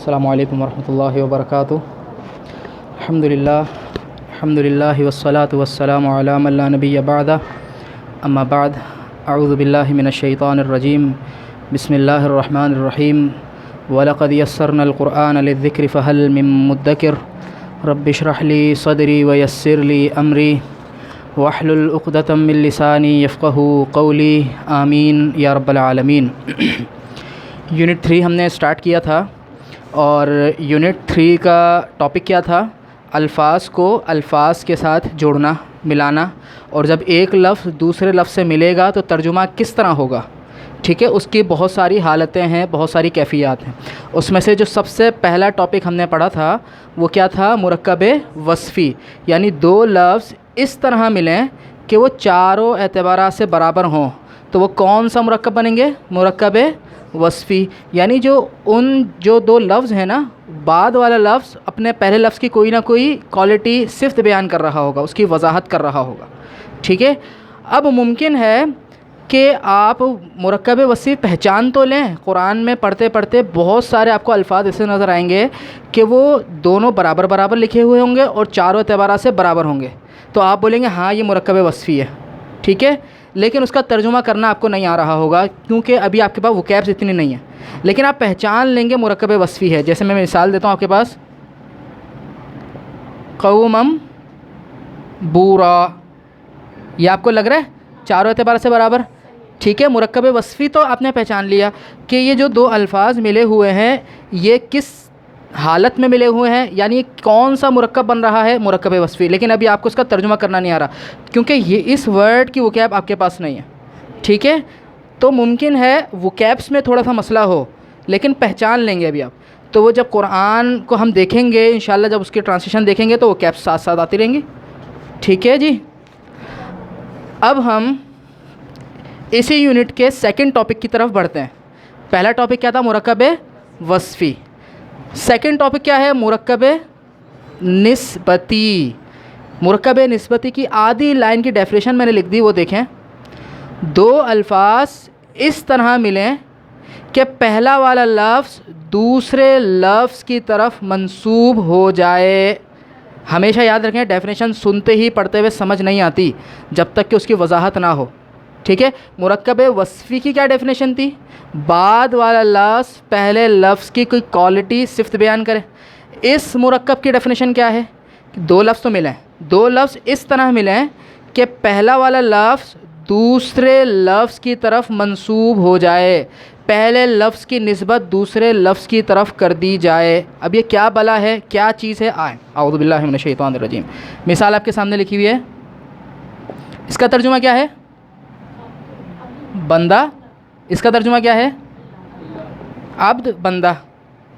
السلام علیکم ورحمۃ اللہ وبرکاتہ۔ الحمد للہ والصلاة والسلام علی من لا نبی بعدہ، اما بعد، اعوذ باللہ من الشیطان الرجیم، بسم اللہ الرحمن الرحیم۔ وَلَقَدْ يَسَّرْنَا الْقُرْآنَ لِلذِّكْرِ فَهَلْ مِن مُّدَّكِرٍ رَبِّ اشْرَحْ لِي صَدْرِي وَيَسِّرْ لِي أَمْرِي وَاحْلُلْ عُقْدَةً مِّن لِّسَانِي يَفْقَهُوا قَوْلِي، آمین یا رب العالمین۔ یونٹ 3 ہم نے اسٹارٹ کیا تھا، اور یونٹ 3 کا ٹاپک کیا تھا؟ الفاظ کو الفاظ کے ساتھ جوڑنا، ملانا، اور جب ایک لفظ دوسرے لفظ سے ملے گا تو ترجمہ کس طرح ہوگا۔ ٹھیک ہے، اس کی بہت ساری حالتیں ہیں، بہت ساری کیفیات ہیں۔ اس میں سے جو سب سے پہلا ٹاپک ہم نے پڑھا تھا وہ کیا تھا؟ مرکب وصفی، یعنی دو لفظ اس طرح ملیں کہ وہ چاروں اعتبارات سے برابر ہوں تو وہ کون سا مرکب بنیں گے؟ مرکب وصفی۔ یعنی جو دو لفظ ہیں نا، بعد والا لفظ اپنے پہلے لفظ کی کوئی نہ کوئی کوالٹی صفت بیان کر رہا ہوگا، اس کی وضاحت کر رہا ہوگا۔ ٹھیک ہے، اب ممکن ہے کہ آپ مرکب وصفی پہچان تو لیں، قرآن میں پڑھتے پڑھتے بہت سارے آپ کو الفاظ ایسے نظر آئیں گے کہ وہ دونوں برابر برابر لکھے ہوئے ہوں گے اور چاروں اعتبارات سے برابر ہوں گے، تو آپ بولیں گے ہاں یہ مرکب وصفی ہے۔ ٹھیک ہے، لیکن اس کا ترجمہ کرنا آپ کو نہیں آ رہا ہوگا، کیونکہ ابھی آپ کے پاس وکیبز اتنی نہیں ہیں، لیکن آپ پہچان لیں گے مرکب وصفی ہے۔ جیسے میں مثال دیتا ہوں آپ کے پاس، قومم بورا، یہ آپ کو لگ رہا ہے چاروں اعتبار سے برابر۔ ٹھیک ہے، مرکب وصفی تو آپ نے پہچان لیا کہ یہ جو دو الفاظ ملے ہوئے ہیں یہ کس حالت میں ملے ہوئے ہیں، یعنی کون سا مرکب بن رہا ہے؟ مرکب وصفی۔ لیکن ابھی آپ کو اس کا ترجمہ کرنا نہیں آ رہا، کیونکہ یہ اس ورڈ کی وکیب آپ کے پاس نہیں ہے۔ ٹھیک ہے، تو ممکن ہے وکیبس میں تھوڑا سا مسئلہ ہو، لیکن پہچان لیں گے ابھی آپ۔ تو وہ جب قرآن کو ہم دیکھیں گے انشاءاللہ، جب اس کی ٹرانسلیشن دیکھیں گے تو وکیبس ساتھ ساتھ آتی رہیں گی۔ ٹھیک ہے جی، اب ہم اسی یونٹ کے سیکنڈ ٹاپک کی طرف بڑھتے ہیں۔ پہلا ٹاپک کیا تھا؟ مرکب وصفی۔ سیکنڈ ٹاپک کیا ہے؟ مرکب نسبتی۔ مرکب نسبتی کی آدھی لائن کی ڈیفینیشن میں نے لکھ دی، وہ دیکھیں۔ دو الفاظ اس طرح ملیں کہ پہلا والا لفظ دوسرے لفظ کی طرف منسوب ہو جائے۔ ہمیشہ یاد رکھیں، ڈیفینیشن سنتے ہی پڑھتے ہوئے سمجھ نہیں آتی جب تک کہ اس کی وضاحت نہ ہو۔ ٹھیک ہے، مرکب وصفی کی کیا ڈیفینیشن تھی؟ بعد والا لفظ پہلے لفظ کی کوئی کوالٹی صفت بیان کرے۔ اس مرکب کی ڈیفینیشن کیا ہے؟ دو لفظ تو ملیں، دو لفظ اس طرح ملیں کہ پہلا والا لفظ دوسرے لفظ کی طرف منسوب ہو جائے، پہلے لفظ کی نسبت دوسرے لفظ کی طرف کر دی جائے۔ اب یہ کیا بلا ہے، کیا چیز ہے؟ آئیں، اعوذ باللہ من الشیطان الرجیم۔ مثال آپ کے سامنے لکھی ہوئی ہے، اس کا ترجمہ کیا ہے؟ بندہ۔ اس کا ترجمہ کیا ہے؟ عبد، بندہ۔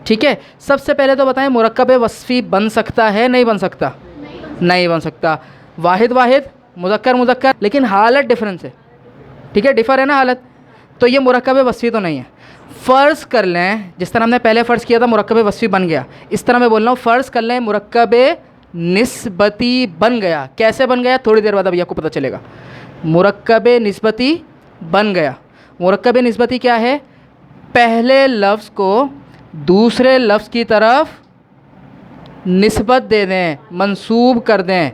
ٹھیک ہے، سب سے پہلے تو بتائیں مرکب وصفی بن سکتا ہے نہیں بن سکتا؟ نہیں بن سکتا۔ واحد واحد، مذکر مذکر، لیکن حالت ڈفرینس ہے۔ ٹھیک ہے، ڈفر ہے نا حالت، تو یہ مرکب وصفی تو نہیں ہے۔ فرض کر لیں، جس طرح ہم نے پہلے فرض کیا تھا مرکب وصفی بن گیا، اس طرح میں بول رہا ہوں، فرض کر لیں مرکب نسبتی بن گیا۔ کیسے بن گیا؟ تھوڑی دیر بعد ابھی آپ کو پتہ چلے گا۔ مرکب نسبتی بن گیا۔ مرکب نسبتی کیا ہے؟ پہلے لفظ کو دوسرے لفظ کی طرف نسبت دے دیں، منسوب کر دیں۔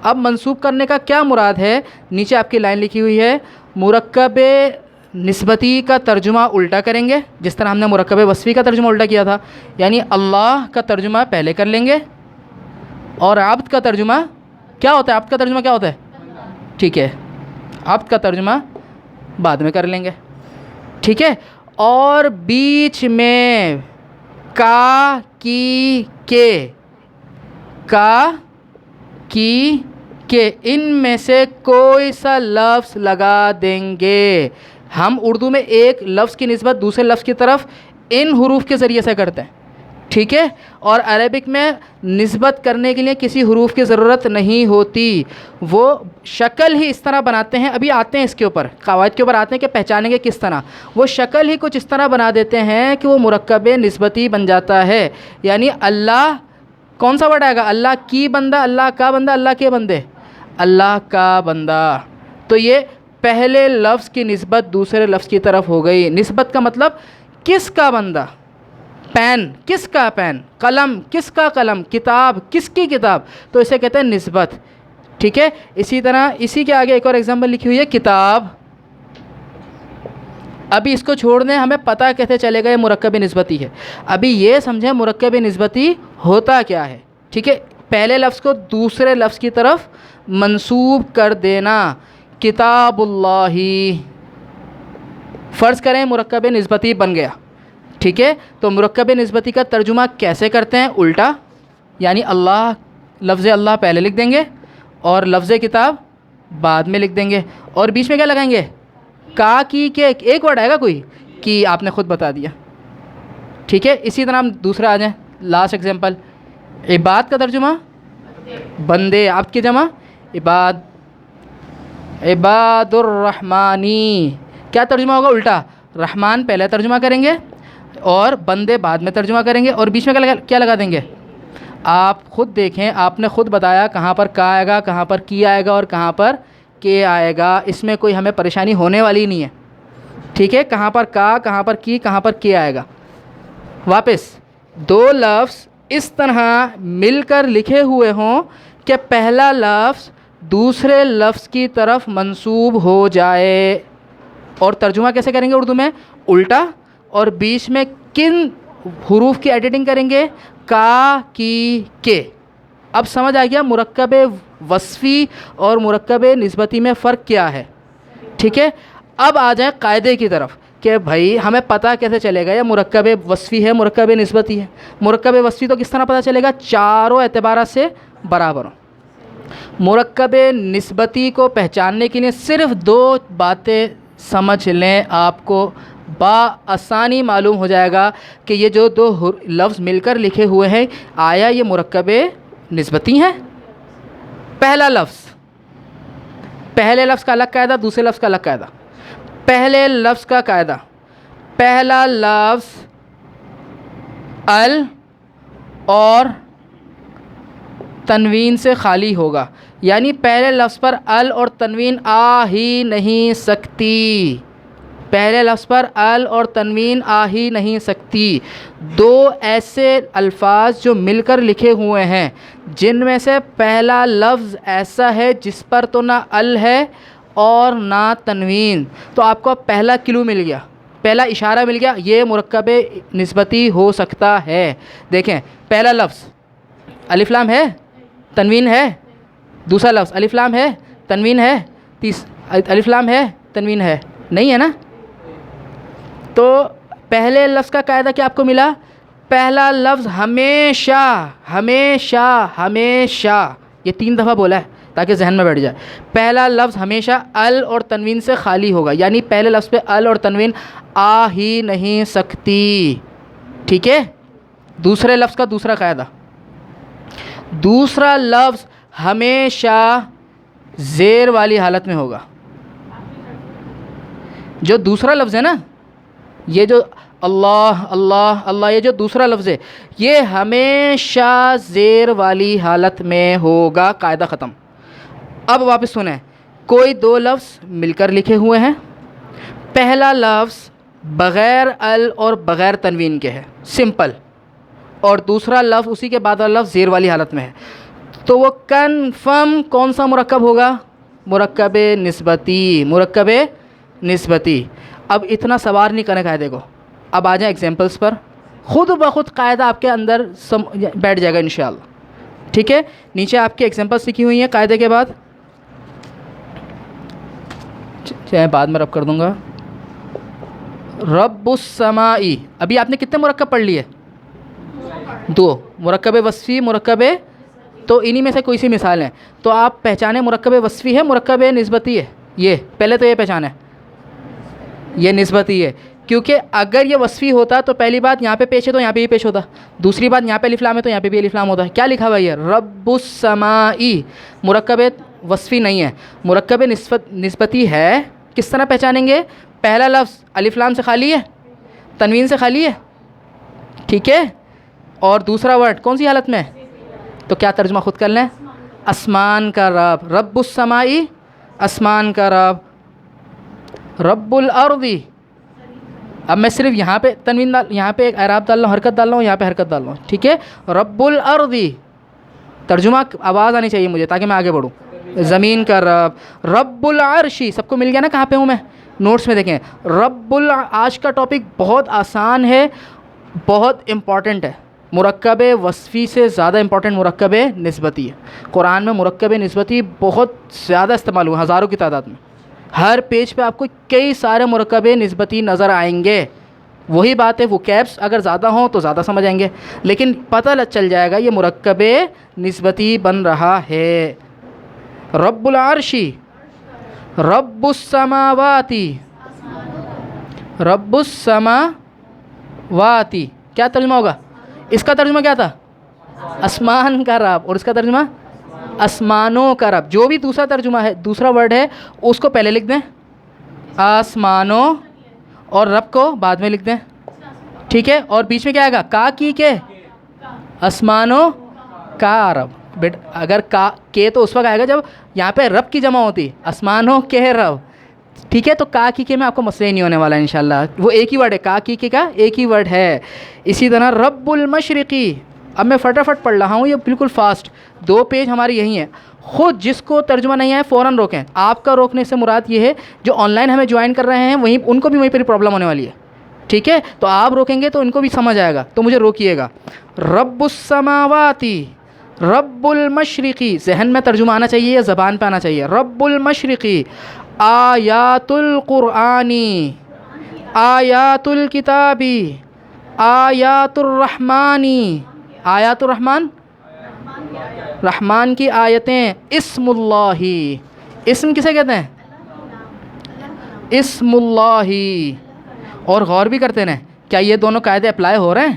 اب منسوب کرنے کا کیا مراد ہے؟ نیچے آپ کی لائن لکھی ہوئی ہے، مرکب نسبتی کا ترجمہ الٹا کریں گے، جس طرح ہم نے مرکب وصفی کا ترجمہ الٹا کیا تھا، یعنی اللہ کا ترجمہ پہلے کر لیں گے، اور عبد کا ترجمہ کیا ہوتا ہے؟ عبد کا ترجمہ کیا ہوتا ہے؟ ٹھیک ہے، عبد کا ترجمہ بعد میں کر لیں گے۔ ٹھیک ہے، اور بیچ میں کا، کی، کے ان میں سے کوئی سا لفظ لگا دیں گے۔ ہم اردو میں ایک لفظ کی نسبت دوسرے لفظ کی طرف ان حروف کے ذریعے سے کرتے ہیں۔ ٹھیک ہے، اور عربک میں نسبت کرنے کے لیے کسی حروف کی ضرورت نہیں ہوتی، وہ شکل ہی اس طرح بناتے ہیں۔ ابھی آتے ہیں اس کے اوپر، قواعد کے اوپر آتے ہیں کہ پہچانیں گے کس طرح۔ وہ شکل ہی کچھ اس طرح بنا دیتے ہیں کہ وہ مرکب نسبتی بن جاتا ہے۔ یعنی اللہ، کون سا ورڈ آئے گا؟ اللہ کی بندہ، اللہ کا بندہ، اللہ کے بندے، اللہ کا بندہ۔ تو یہ پہلے لفظ کی نسبت دوسرے لفظ کی طرف ہو گئی۔ نسبت کا مطلب کس کا بندہ، پین کس کا پین، قلم کس کا قلم، کتاب کس کی کتاب، تو اسے کہتے ہیں نسبت. ٹھیک ہے. اسی طرح اسی کے آگے ایک اور ایگزامپل لکھی ہوئی ہے کتاب. ابھی اس کو چھوڑ دیں، ہمیں پتہ کیسے چلے گا یہ مرکب نسبتی ہے. ابھی یہ سمجھیں مرکب نسبتی ہوتا کیا ہے. ٹھیک ہے. پہلے لفظ کو دوسرے لفظ کی طرف منسوب کر دینا. کتاب اللہ، فرض کریں مرکب نسبتی بن گیا. ٹھیک ہے. تو مرکب نسبتی کا ترجمہ کیسے کرتے ہیں؟ الٹا، یعنی اللہ، لفظ اللہ پہلے لکھ دیں گے اور لفظ کتاب بعد میں لکھ دیں گے، اور بیچ میں کیا لگائیں گے؟ کا، کی، کے. ایک ورڈ آئے گا کوئی کی، آپ نے خود بتا دیا. ٹھیک ہے. اسی طرح ہم دوسرا آ جائیں، لاسٹ ایگزامپل. عباد کا ترجمہ بندے، آپ کی جمع عباد. عباد الرحمانی کیا ترجمہ ہوگا؟ الٹا، رحمان پہلے ترجمہ کریں گے اور بندے بعد میں ترجمہ کریں گے، اور بیچ میں کیا لگا دیں گے؟ آپ خود دیکھیں، آپ نے خود بتایا کہاں پر کا آئے گا، کہاں پر کی آئے گا اور کہاں پر کے آئے گا. اس میں کوئی ہمیں پریشانی ہونے والی نہیں ہے. ٹھیک ہے. کہاں پر کا، کہاں پر کی، کہاں پر کے آئے گا. واپس، دو لفظ اس طرح مل کر لکھے ہوئے ہوں کہ پہلا لفظ دوسرے لفظ کی طرف منسوب ہو جائے، اور ترجمہ کیسے کریں گے اردو میں؟ الٹا. اور بیچ میں کن حروف کی ایڈیٹنگ کریں گے؟ کا، کی، کے. اب سمجھ آ گیا مرکب وصفی اور مرکب نسبتی میں فرق کیا ہے. ٹھیک ہے. اب آ جائیں قاعدے کی طرف کہ بھائی ہمیں پتہ کیسے چلے گا یہ مرکب وصفی ہے، مرکب نسبتی ہے. مرکب وصفی تو کس طرح پتہ چلے گا؟ چاروں اعتبارات سے برابر ہوں. مرکب نسبتی کو پہچاننے کے لیے صرف دو باتیں سمجھ لیں، آپ کو بآسانی معلوم ہو جائے گا کہ یہ جو دو لفظ مل کر لکھے ہوئے ہیں آیا یہ مرکب نسبتی ہیں. پہلا لفظ، پہلے لفظ کا الگ قاعدہ، دوسرے لفظ کا الگ قاعدہ. پہلے لفظ کا قاعدہ، پہلا لفظ ال اور تنوین سے خالی ہوگا، یعنی پہلے لفظ پر ال اور تنوین آ ہی نہیں سکتی. پہلے لفظ پر ال اور تنوین آ ہی نہیں سکتی. دو ایسے الفاظ جو مل کر لکھے ہوئے ہیں جن میں سے پہلا لفظ ایسا ہے جس پر تو نہ ال ہے اور نہ تنوین، تو آپ کو پہلا کلو مل گیا، پہلا اشارہ مل گیا، یہ مرکب نسبتی ہو سکتا ہے. دیکھیں پہلا لفظ الف لام ہے، تنوین ہے. دوسرا لفظ الف لام ہے، تنوین ہے. الف لام ہے، تنوین ہے، نہیں ہے نا. تو پہلے لفظ کا قاعدہ کیا آپ کو ملا؟ پہلا لفظ ہمیشہ ہمیشہ ہمیشہ، یہ 3 دفعہ بولا ہے تاکہ ذہن میں بیٹھ جائے. پہلا لفظ ہمیشہ ال اور تنوین سے خالی ہوگا، یعنی پہلے لفظ پہ ال اور تنوین آ ہی نہیں سکتی. ٹھیک ہے. دوسرے لفظ کا دوسرا قاعدہ، دوسرا لفظ ہمیشہ زیر والی حالت میں ہوگا. جو دوسرا لفظ ہے نا، یہ جو اللہ اللہ اللہ، یہ جو دوسرا لفظ ہے یہ ہمیشہ زیر والی حالت میں ہوگا. قاعدہ ختم. اب واپس سنیں، کوئی دو لفظ مل کر لکھے ہوئے ہیں، پہلا لفظ بغیر ال اور بغیر تنوین کے ہے، سمپل، اور دوسرا لفظ اسی کے بعد والا لفظ زیر والی حالت میں ہے، تو وہ کنفرم کون سا مرکب ہوگا؟ مرکب نسبتی. مرکب نسبتی. اب اتنا سوار نہیں کریں قاعدے کو، اب آ جائیں ایگزامپلس پر. خود بخود قاعدہ آپ کے اندر بیٹھ جائے گا انشاءاللہ. ٹھیک ہے. نیچے آپ کے ایگزامپلس لکھی ہوئی ہیں قاعدے کے بعد، چاہے بعد میں رب کر دوں گا. رب السمائی، ابھی آپ نے کتنے مرکب پڑھ لیے؟ 2. مرکب وصفی، مرکب، تو انہی میں سے کوئی سی مثال ہے تو آپ پہچانے مرکب وصفی ہے، مرکب نسبتی ہے. یہ پہلے تو یہ پہچانے یہ نسبتی ہے، کیونکہ اگر یہ وصفی ہوتا تو پہلی بات یہاں پہ پیش ہے تو یہاں پہ بھی پیش ہوتا، دوسری بات یہاں پہ الف لام ہے تو یہاں پہ بھی الف لام ہوتا ہے. کیا لکھا ہوا ہے؟ رب السمائی. مرکب وصفی نہیں ہے، مرکب نسبتی ہے. کس طرح پہچانیں گے؟ پہلا لفظ الف لام سے خالی ہے، تنوین سے خالی ہے. ٹھیک ہے. اور دوسرا ورڈ کون سی حالت میں؟ تو کیا ترجمہ خود کر لیں، آسمان کا رب. رب السمائی، آسمان کا رب. رب الارض، اب میں صرف یہاں پہ تنوین یہاں پہ ایک اعراب ڈال رہا ہوں، حرکت ڈال رہا ہوں، یہاں پہ حرکت ڈال رہا ہوں، ٹھیک ہے. رب الارض، ترجمہ آواز آنی چاہیے مجھے تاکہ میں آگے بڑھوں. زمین کا رب. رب العرشی، سب کو مل گیا نا کہاں پہ ہوں میں؟ نوٹس میں دیکھیں. آج کا ٹاپک بہت آسان ہے، بہت امپورٹنٹ ہے. مرکب وصفی سے زیادہ امپورٹنٹ مرکب نسبتی ہے. قرآن میں مرکب نسبتی بہت زیادہ استعمال ہوئے، ہزاروں کی تعداد میں. ہر پیج پہ آپ کو کئی سارے مرکب نسبتی نظر آئیں گے. وہی بات ہے، وہ کیپس اگر زیادہ ہوں تو زیادہ سمجھ آئیں گے، لیکن پتہ چل جائے گا یہ مرکب نسبتی بن رہا ہے. رب العرشی، رب السماواتی، رب السماواتی، کیا ترجمہ ہوگا اس کا؟ ترجمہ کیا تھا؟ آسمان کا رب. اور اس کا ترجمہ آسمانوں کا رب. جو بھی دوسرا ترجمہ ہے، دوسرا ورڈ ہے، اس کو پہلے لکھ دیں آسمانوں، اور رب کو بعد میں لکھ دیں، ٹھیک ہے. اور بیچ میں کیا آئے گا؟ کا کی کے، آسمانوں کا رب. بیٹ اگر کا کے تو اس وقت آئے گا جب یہاں پہ رب کی جمع ہوتی، آسمانوں کے رب، ٹھیک ہے. تو کا کی کے میں آپ کو مسئلہ ہی نہیں ہونے والا انشاءاللہ. وہ ایک ہی ورڈ ہے، کا کی کے کا ایک ہی ورڈ ہے. اسی طرح رب المشرقی. اب میں فٹافٹ پڑھ رہا ہوں، یہ بالکل فاسٹ، 2 پیج ہماری یہی ہیں. خود جس کو ترجمہ نہیں آئے فوراً روکیں. آپ کا روکنے سے مراد یہ ہے جو آن لائن ہمیں جوائن کر رہے ہیں وہیں ان کو بھی وہیں پر پرابلم ہونے والی ہے، ٹھیک ہے. تو آپ روکیں گے تو ان کو بھی سمجھ آئے گا، تو مجھے روکیے گا. رب السماواتی، رب المشرقی. ذہن میں ترجمہ آنا چاہیے یا زبان پہ آنا چاہیے؟ رب المشرقی. آیات القرآنی، آیات الکتابی، آیات الرحمانی. آیات الرحمن، رحمان کی آیتیں. اسم اللہ، اسم کسے کہتے ہیں؟ اسم اللہ. اور غور بھی کرتے ہیں کیا یہ دونوں قاعدے اپلائی ہو رہے ہیں؟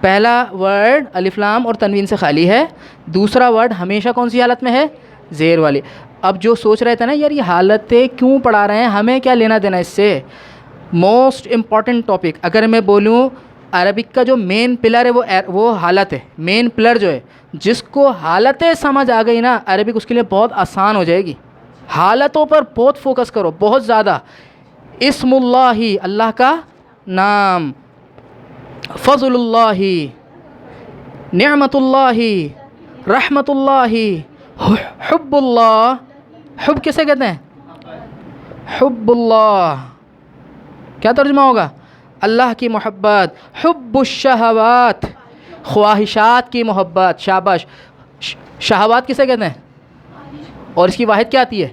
پہلا ورڈ الف لام اور تنوین سے خالی ہے، دوسرا ورڈ ہمیشہ کون سی حالت میں ہے؟ زیر والی. اب جو سوچ رہے تھے نا یار یہ حالتیں کیوں پڑھا رہے ہیں، ہمیں کیا لینا دینا اس سے؟ Most important topic. اگر میں بولوں عربک کا جو مین پلر ہے وہ حالت ہے. مین پلر جو ہے، جس کو حالتیں سمجھ آ گئی نا، عربک اس کے لیے بہت آسان ہو جائے گی. حالتوں پر بہت فوکس کرو، بہت زیادہ. اسم اللہ، اللہ کا نام. فضل اللہ، نعمت اللہ، رحمت اللہ، حب اللہ. حب کسے کہتے ہیں؟ حب اللہ. کیا ترجمہ ہوگا؟ اللہ کی محبت. حب الشہوات، خواہشات کی محبت. شاباش. شہوات کسے کہتے ہیں؟ اور اس کی واحد کیا آتی ہے؟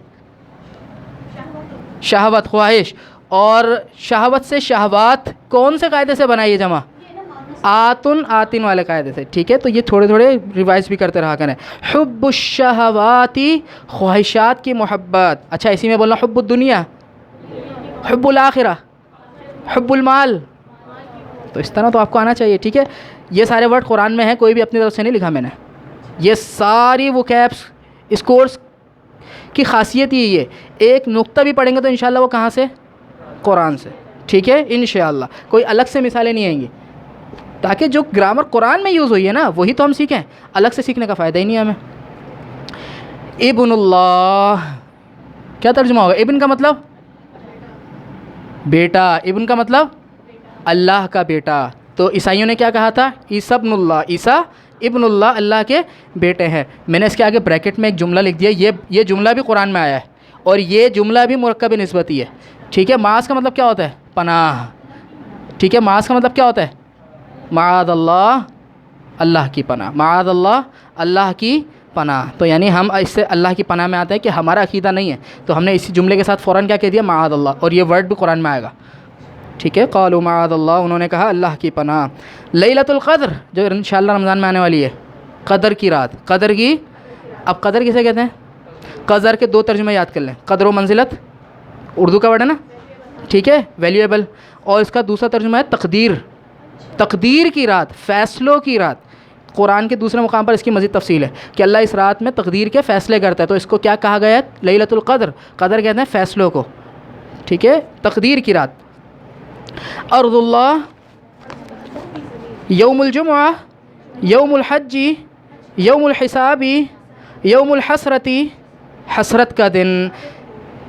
شہوت، خواہش. اور شہوت سے شہوات کون سے قاعدے سے بنائی ہے جمع؟ آتن والے قاعدے سے، ٹھیک ہے. تو یہ تھوڑے تھوڑے ریوائز بھی کرتے رہا کریں. حب الشہواتی، خواہشات کی محبت. اچھا اسی میں بولنا حب الدنیا، حب الآخرہ، حب المال. تو اس طرح تو آپ کو آنا چاہیے، ٹھیک ہے. یہ سارے ورڈ قرآن میں ہیں، کوئی بھی اپنی طرف سے نہیں لکھا میں نے. یہ ساری وہ کیپس اس کورس کی خاصیت ہی ہے. ایک نقطہ بھی پڑھیں گے تو انشاءاللہ وہ کہاں سے؟ قرآن سے، ٹھیک ہے انشاءاللہ. کوئی الگ سے مثالیں نہیں آئیں گی، تاکہ جو گرامر قرآن میں یوز ہوئی ہے نا وہی تو ہم سیکھیں. الگ سے سیکھنے کا فائدہ ہی نہیں ہے ہمیں. ابن اللہ، کیا ترجمہ ہوگا؟ ابن کا مطلب بیٹا، ابن کا مطلب اللہ کا بیٹا. تو عیسائیوں نے کیا کہا تھا؟ عیسیٰ ابن اللہ. عیسیٰ ابن اللہ، اللہ کے بیٹے ہیں. میں نے اس کے آگے بریکٹ میں ایک جملہ لکھ دیا. یہ جملہ بھی قرآن میں آیا ہے، اور یہ جملہ بھی مرکب نسبتی ہے، ٹھیک ہے. معاذ کا مطلب کیا ہوتا ہے؟ پناہ، ٹھیک ہے. معاذ کا مطلب کیا ہوتا ہے؟ معاذ اللہ، اللہ کی پناہ. معاذ اللہ، اللہ کی پناہ. تو یعنی ہم اس سے اللہ کی پناہ میں آتے ہیں کہ ہمارا عقیدہ نہیں ہے، تو ہم نے اسی جملے کے ساتھ فوراً کیا کہہ دیا؟ معاذ اللہ. اور یہ ورڈ بھی قرآن میں آئے گا، ٹھیک ہے. قالوا معاذ اللہ، انہوں نے کہا اللہ کی پناہ. لیلۃ القدر، جو انشاءاللہ رمضان میں آنے والی ہے، قدر کی رات. قدر کی، اب قدر کسے کہتے ہیں؟ قدر کے 2 ترجمے یاد کر لیں. قدر و منزلت، اردو کا ورڈ ہے نا، ٹھیک ہے، ویلیویبل. اور اس کا دوسرا ترجمہ ہے تقدیر. تقدیر کی رات، فیصلوں کی رات. قرآن کے دوسرے مقام پر اس کی مزید تفصیل ہے کہ اللہ اس رات میں تقدیر کے فیصلے کرتا ہے. تو اس کو کیا کہا گیا ہے؟ لیلۃ القدر. قدر کہتے ہیں فیصلوں کو، ٹھیک ہے. تقدیر کی رات. ارض اللہ، یوم الجمعہ، یوم الحج، یوم الحساب، یوم الحسرتی، حسرت کا دن.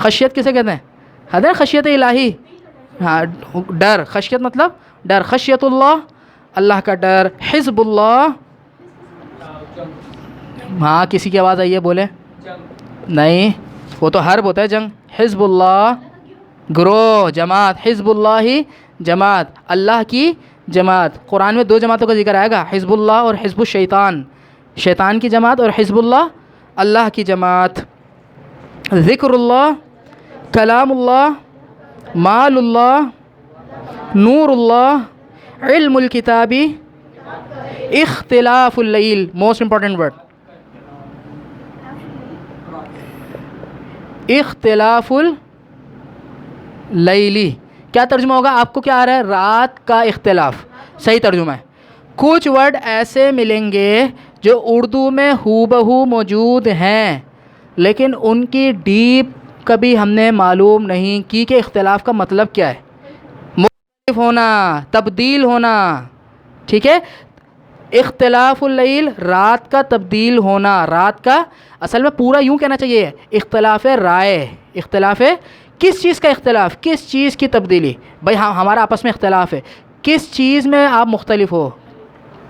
خشیت کسے کہتے ہیں؟ حضرت خشیت الہی، ہاں ڈر، خشیت مطلب ڈر، خشیت اللہ اللہ کا ڈر، حزب اللہ، ہاں کسی کی آواز آئی ہے بولے؟ نہیں، وہ تو حرب ہوتا ہے جنگ، حزب اللہ گروہ جماعت، حزب اللہ جماعت، اللہ کی جماعت۔ قرآن میں 2 جماعتوں کا ذکر آئے گا، حزب اللہ اور حزب الشیطان، شیطان کی جماعت، اور حزب اللہ اللہ کی جماعت۔ ذکر اللہ، کلام اللہ، مال اللہ، نور اللہ، علم الکتابی، اختلاف اللیل، موسٹ امپورٹنٹ ورڈ، اختلاف اللیلی، کیا ترجمہ ہوگا؟ آپ کو کیا آ رہا ہے؟ رات کا اختلاف، صحیح ترجمہ ہے۔ کچھ ورڈ ایسے ملیں گے جو اردو میں ہو بہو موجود ہیں، لیکن ان کی ڈیپ کبھی ہم نے معلوم نہیں کی کہ اختلاف کا مطلب کیا ہے۔ مختلف ہونا، تبدیل ہونا، ٹھیک ہے؟ اختلاف اللیل، رات کا تبدیل ہونا، رات کا اصل میں پورا یوں کہنا چاہیے اختلاف رائے، اختلاف کس چیز کا اختلاف، کس چیز کی تبدیلی؟ بھائی ہمارا آپس میں اختلاف ہے، کس چیز میں آپ مختلف ہو،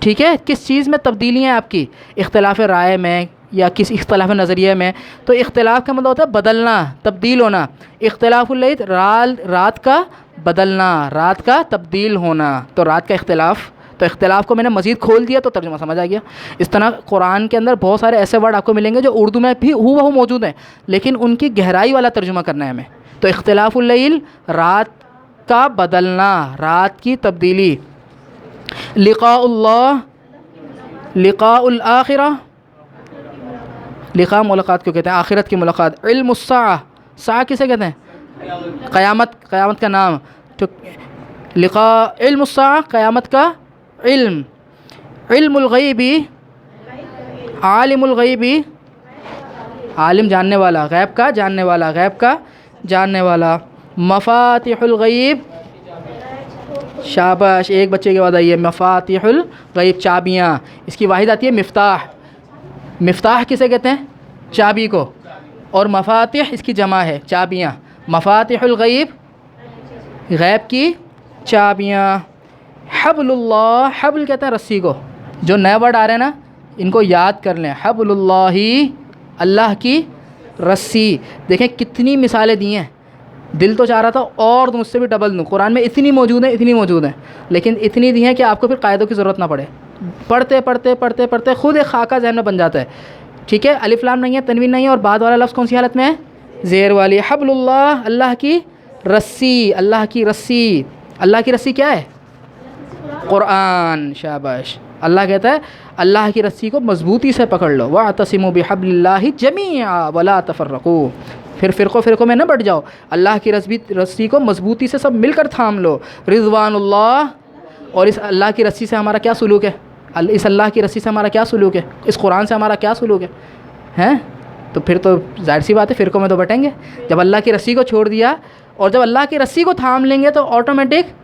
ٹھیک ہے؟ کس چیز میں تبدیلی ہیں آپ کی؟ اختلاف رائے میں یا کس اختلاف نظریے میں۔ تو اختلاف کا مطلب ہوتا ہے بدلنا، تبدیل ہونا۔ اختلاف اللیل، رات کا بدلنا، رات کا تبدیل ہونا، تو رات کا اختلاف۔ تو اختلاف کو میں نے مزید کھول دیا تو ترجمہ سمجھ آ گیا۔ اس طرح قرآن کے اندر بہت سارے ایسے ورڈ آپ کو ملیں گے جو اردو میں بھی ہو بہو موجود ہیں، لیکن ان کی گہرائی والا ترجمہ کرنا ہے ہمیں۔ تو اختلاف اللیل، رات کا بدلنا، رات کی تبدیلی۔ لقاء اللہ، لقاء الآخرہ، لقاء ملاقات کو کہتے ہیں، آخرت کی ملاقات۔ علم الساعہ، ساعہ کسے کہتے ہیں؟ قیامت کا نام۔ تو لقاء علم الساعہ، قیامت کا علم۔ علم الغیبی، عالم الغیبی، عالم جاننے والا، غیب کا جاننے والا، غیب کا جاننے والا۔ مفاتیح الغیب، شاباش، ایک بچے کے بعد آئی ہے مفاتیح الغیب، چابیاں۔ اس کی واحد آتی ہے مفتاح، مفتاح کسے کہتے ہیں؟ چابی کو، اور مفاتیح اس کی جمع ہے، چابیاں۔ مفاتیح الغیب، غیب کی چابیاں۔ حبل اللہ، حبل کہتے ہیں رسی کو۔ جو نئے ورڈ آ رہے ہیں نا ان کو یاد کر لیں، حبل اللہ، اللہ کی رسی۔ دیکھیں کتنی مثالیں دی ہیں، دل تو چاہ رہا تھا اور مجھ سے بھی ڈبل دوں، قرآن میں اتنی موجود ہیں، اتنی موجود ہیں، لیکن اتنی دی ہیں کہ آپ کو پھر قاعدوں کی ضرورت نہ پڑے، پڑھتے پڑھتے پڑھتے پڑھتے خود ایک خاکہ ذہن میں بن جاتا ہے، ٹھیک ہے؟ الف لام نہیں ہے، تنوین نہیں ہے، اور بعد والا لفظ کون سی حالت میں ہے؟ زیر والی۔ حبل اللہ، اللہ کی رسی، اللہ کی رسی۔ اللہ کی رسی کیا ہے؟ قرآن، شاباش۔ اللہ کہتا ہے اللہ کی رسی کو مضبوطی سے پکڑ لو، وَاعْتَصِمُوا بِحَبْلِ اللَّهِ جَمِيعًا وَلَا تَفَرَّقُوا، پھر فرقوں میں نہ بٹ جاؤ، اللہ کی رسی کو مضبوطی سے سب مل کر تھام لو۔ رضوان اللہ، اور اس اللہ کی رسی سے ہمارا کیا سلوک ہے؟ اس اللہ کی رسی سے ہمارا کیا سلوک ہے؟ اس قرآن سے ہمارا کیا سلوک ہے؟ ہیں؟ تو پھر تو ظاہر سی بات ہے فرقوں میں تو بٹیں گے۔ جب اللہ کی رسی کو چھوڑ دیا اور جب اللہ کی رسی کو تھام لیں گے تو آٹومیٹک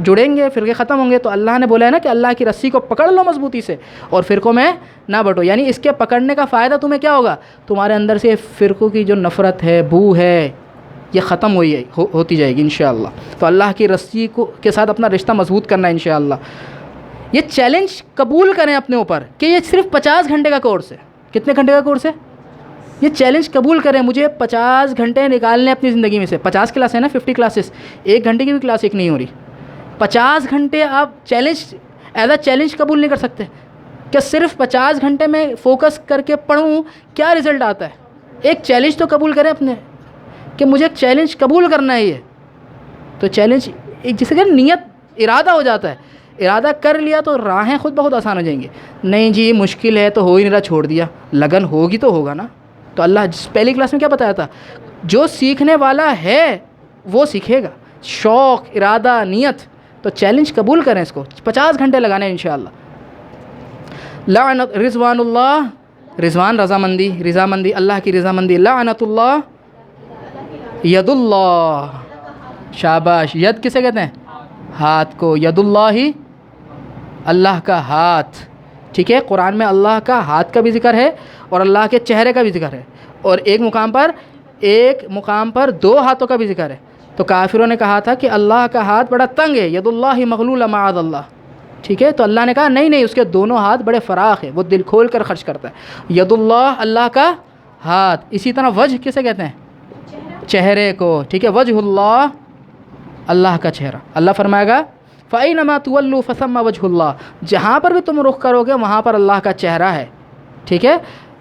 جڑیں گے، فرقے ختم ہوں گے۔ تو اللہ نے بولا ہے نا کہ اللہ کی رسی کو پکڑ لو مضبوطی سے اور فرقوں میں نہ بٹو، یعنی اس کے پکڑنے کا فائدہ تمہیں کیا ہوگا؟ تمہارے اندر سے فرقوں کی جو نفرت ہے، بو ہے، یہ ختم ہوتی جائے گی انشاءاللہ۔ تو اللہ کی رسی کے ساتھ اپنا رشتہ مضبوط کرنا ہے انشاءاللہ۔ یہ چیلنج قبول کریں اپنے اوپر کہ یہ صرف 50 گھنٹے کا کورس ہے۔ کتنے گھنٹے کا کورس ہے؟ یہ چیلنج قبول کریں، مجھے 50 گھنٹے نکالنے اپنی زندگی میں سے۔ 50 کلاس ہے نا، 50 کلاسز، 1 گھنٹے کی بھی کلاس ایک نہیں ہو رہی، 50 گھنٹے آپ چیلنج ایز اے چیلنج قبول نہیں کر سکتے کہ صرف 50 گھنٹے میں فوکس کر کے پڑھوں، کیا رزلٹ آتا ہے؟ ایک چیلنج تو قبول کریں اپنے کہ مجھے ایک چیلنج قبول کرنا ہے۔ یہ تو چیلنج ایک جسے کہ نیت ارادہ ہو جاتا ہے، ارادہ کر لیا تو راہیں خود بہت آسان ہو جائیں گی۔ نہیں جی مشکل ہے تو ہو ہی نہیں رہا، چھوڑ دیا، لگن ہوگی تو ہوگا نا۔ تو اللہ پہلی کلاس میں کیا بتایا تھا؟ جو سیکھنے والا ہے وہ سیکھے گا، شوق، ارادہ، نیت۔ تو چیلنج قبول کریں، اس کو 50 گھنٹے لگانے ہیں انشاءاللہ۔ لعنت رضوان اللہ، رضوان رضامندی، رضامندی اللہ کی رضامندی۔ لعنت اللہ، ید اللہ، شاباش۔ ید کسے کہتے ہیں؟ ہاتھ کو۔ ید اللہ، اللہ کا ہاتھ، ٹھیک ہے؟ قرآن میں اللہ کا ہاتھ کا بھی ذکر ہے اور اللہ کے چہرے کا بھی ذکر ہے، اور ایک مقام پر ایک مقام پر 2 ہاتھوں کا بھی ذکر ہے، تو کافروں نے کہا تھا کہ اللہ کا ہاتھ بڑا تنگ ہے، ید اللہ مغلولہ معاذ اللہ، ٹھیک ہے، تو اللہ نے کہا نہیں اس کے دونوں ہاتھ بڑے فراخ ہیں، وہ دل کھول کر خرچ کرتا ہے، ید اللہ اللہ کا ہاتھ۔ اسی طرح وجہ کسے کہتے ہیں؟ چہرے کو، ٹھیک ہے، وجہ اللہ اللہ کا چہرہ۔ اللہ فرمائے گا فَأَيْنَمَا تُوَلُّوا فَثَمَّ وَجْهُ اللَّهِ، جہاں پر بھی تم رخ کرو گے وہاں پر اللہ کا چہرہ ہے، ٹھیک ہے۔